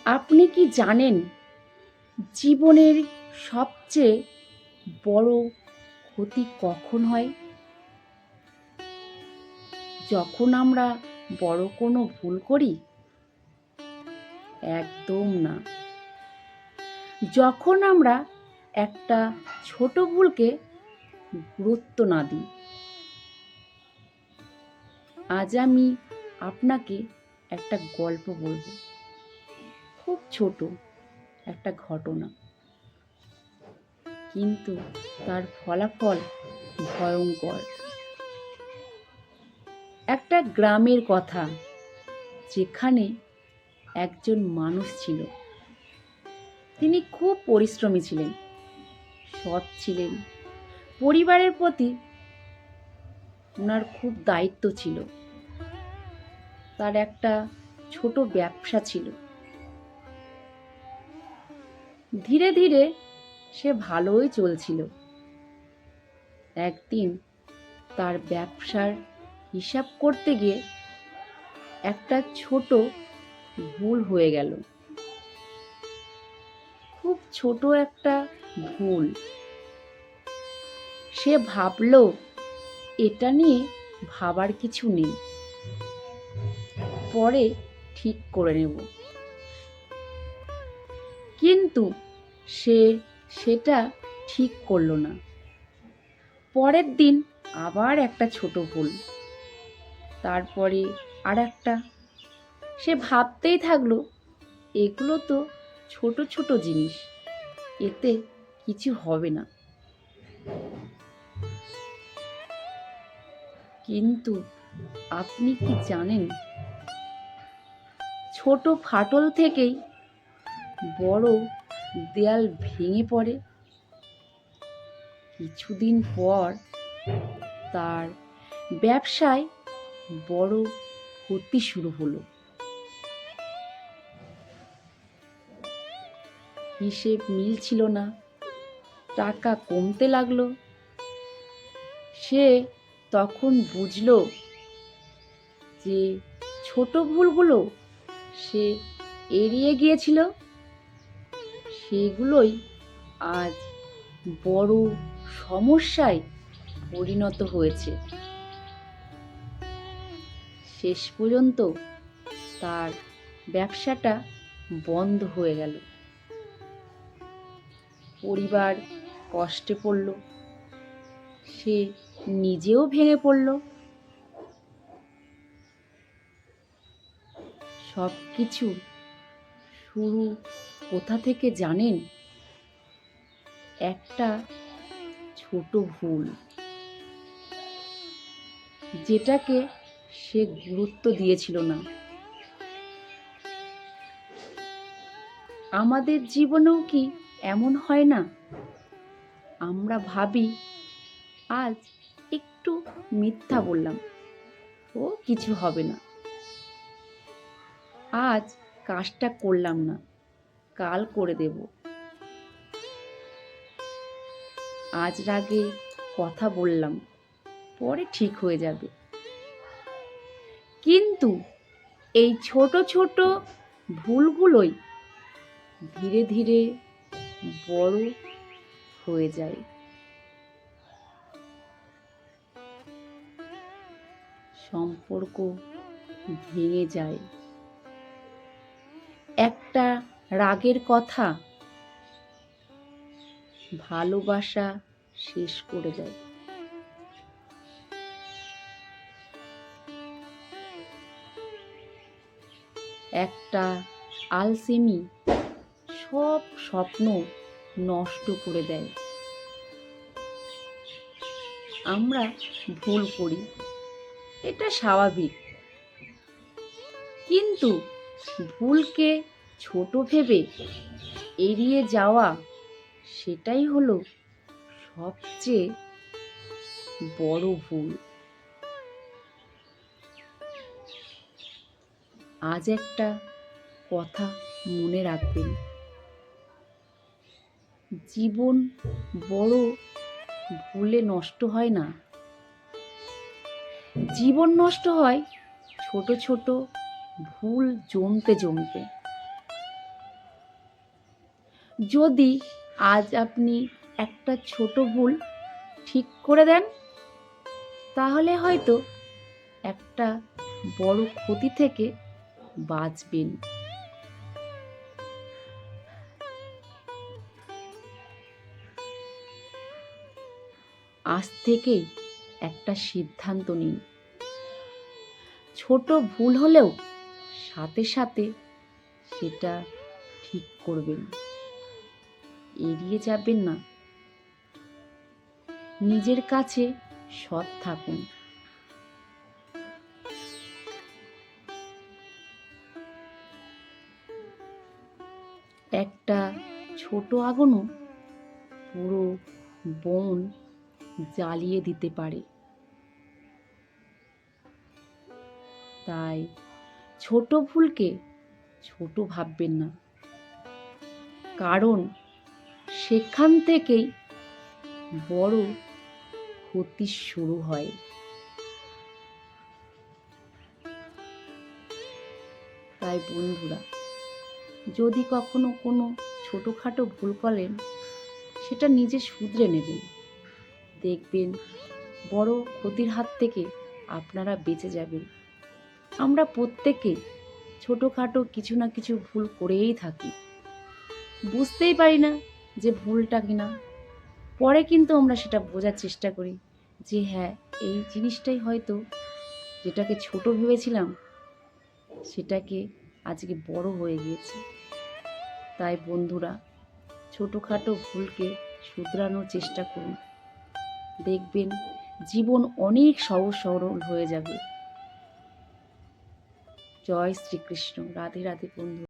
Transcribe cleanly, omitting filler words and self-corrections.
আপনি কি জানেন জীবনের সবচেয়ে বড় ক্ষতি কখন হয়? যখন আমরা বড় কোনো ভুল করি? একদম না। যখন আমরা একটা ছোট ভুলকে গুরুত্ব না দিই। আজ আমি আপনাকে একটা গল্প বলবো, খুব ছোট একটা ঘটনা, কিন্তু তার ফলাফল ভয়ঙ্কর। একটা গ্রামের কথা, যেখানে একজন মানুষ ছিল। তিনি খুব পরিশ্রমী ছিলেন, সৎ ছিলেন। পরিবারের প্রতি ওনার খুব দায়িত্ব ছিল। তার একটা ছোট ব্যবসা ছিল। ধীরে ধীরে সে ভালোই চলছিল। একদিন তার ব্যবসার হিসাব করতে গিয়ে একটা ছোট ভুল হয়ে গেল। খুব ছোট একটা ভুল। সে ভাবল এটা নিয়ে ভাবার কিছু নেই, পরে ঠিক করে নেব। কিন্তু সে সেটা ঠিক করল না। পরের দিন আবার একটা ছোট ভুল, তারপরে আর একটা। সে ভাবতেই থাকলো এগুলো তো ছোট ছোট জিনিস, এতে কিছু হবে না। কিন্তু আপনি কি জানেন, ছোট ফাটল থেকেই বড় দেয়াল ভেঙে পড়ে। কিছুদিন পর তার ব্যবসায় বড় ক্ষতি শুরু হলো। হিসেব মিলছিল না, টাকা কমতে লাগলো। সে তখন বুঝলো যে ছোট ভুলগুলো সে এড়িয়ে গিয়েছিল, সেগুলোই আজ বড় সমস্যায় পরিণত হয়েছে। শেষ পর্যন্ত তার ব্যবসাটা বন্ধ হয়ে গেল। পরিবার কষ্টে পড়ল, সে নিজেও ভেঙে পড়ল। সবকিছু শুরু কোথা থেকে জানেন? একটা ছোট ভুল, যেটাকে সে গুরুত্ব দিয়েছিল না। আমাদের জীবনেও কি এমন হয় না? আমরা ভাবি আজ একটু মিথ্যা বললাম, ও কিছু হবে না। আজ কাজটা করলাম না, কাল করে দেব। আজ রাগে কথা বললাম, পরে ঠিক হয়ে যাবে। কিন্তু এই ছোট ছোট ভুলগুলোই ধীরে ধীরে বড় হয়ে যায়। সম্পর্ক ভেঙে যায়। একটা রাগের কথা ভালোবাসা শেষ করে দেয়। একটা আলসেমি সব স্বপ্ন নষ্ট করে দেয়। আমরা ভুল করি, এটা স্বাভাবিক। কিন্তু ভুলকে ছোট ভেবে এড়িয়ে যাওয়া, সেটাই হলো সবচেয়ে বড় ভুল। আজ একটা কথা মনে রাখবেন, জীবন বড় ভুলে নষ্ট হয় না। জীবন নষ্ট হয় ছোট ছোট ভুল জমতে জমতে। যদি আজ আপনি একটা ছোট ভুল ঠিক করে দেন, তাহলে হয়তো একটা বড় ক্ষতি থেকে বাঁচবেন। আজ থেকেই একটা সিদ্ধান্ত নিন। ছোট ভুল হলেও সাথে সাথে সেটা ঠিক করবেন, এড়িয়ে যাবেন না। নিজের কাছে সৎ থাকুন। একটা ছোট আগুনও পুরো বন জ্বালিয়ে দিতে পারে। তাই ছোট ভুলকে ছোট ভাববেন না, কারণ সেখান থেকেই বড় ক্ষতি শুরু হয়। তাই বন্ধুরা, যদি কখনো কোনো ছোটোখাটো ভুল করেন, সেটা নিজে শুধরে নেবেন। দেখবেন বড় ক্ষতির হাত থেকে আপনারা বেঁচে যাবেন। আমরা প্রত্যেকে ছোটোখাটো কিছু না কিছু ভুল করেই থাকি, বুঝতেই পারি না যে ভুলটা কিনা। পরে কিন্তু আমরা সেটা বোঝার চেষ্টা করি যে হ্যাঁ, এই জিনিসটাই হয়তো, যেটাকে ছোট ভেবেছিলাম সেটাকে আজকে বড় হয়ে গিয়েছে। তাই বন্ধুরা, ছোটোখাটো ভুলকে শুধরানোর চেষ্টা করুন, দেখবেন জীবন অনেক সহজ সরল হয়ে যাবে। জয় শ্রীকৃষ্ণ। রাধে রাধে বন্ধু।